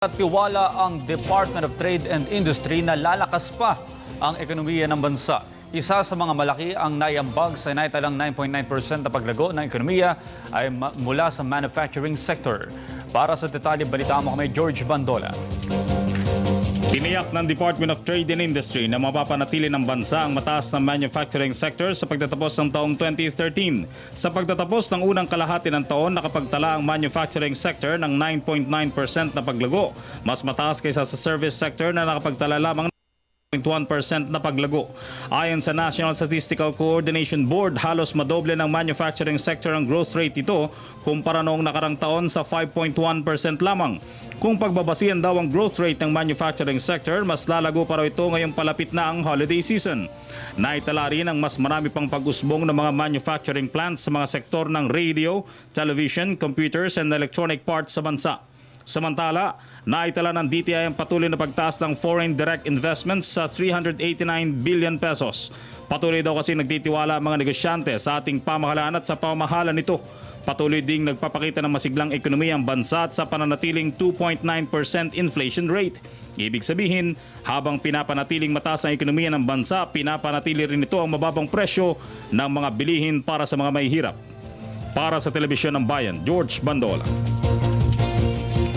At tiwala ang Department of Trade and Industry na lalakas pa ang ekonomiya ng bansa. Isa sa mga malaki ang naiambag sa naitalang 9.9% na paglago ng ekonomiya ay mula sa manufacturing sector. Para sa detalye, balita mo kami George Bandola. Tiniyak ng Department of Trade and Industry na mapapanatili ng bansa ang mataas na manufacturing sector sa pagtatapos ng taong 2013. Sa pagtatapos ng unang kalahati ng taon, nakapagtala ang manufacturing sector ng 9.9% na paglago. Mas mataas kaysa sa service sector na nakapagtala lamang 0.1% na paglago. Ayon sa National Statistical Coordination Board, halos madoble ng manufacturing sector ang growth rate ito kumpara noong nakarang taon sa 5.1% lamang. Kung pagbabasihan daw ang growth rate ng manufacturing sector, mas lalago pa raw ito ngayong palapit na ang holiday season. Naitala rin ang mas marami pang pag-usbong ng mga manufacturing plants sa mga sektor ng radio, television, computers and electronic parts sa bansa. Samantala, naitala ng DTI ang patuloy na pagtaas ng foreign direct investments sa 389 billion pesos. Patuloy daw kasi nagtitiwala ang mga negosyante sa ating pamahalaan at sa pamahalan nito. Patuloy ding nagpapakita ng masiglang ekonomiya ang bansa at sa pananatiling 2.9% inflation rate. Ibig sabihin, habang pinapanatiling mataas ang ekonomiya ng bansa, pinapanatili rin ito ang mababang presyo ng mga bilihin para sa mga mahihirap. Para sa Telebisyon ng Bayan, George Bandola.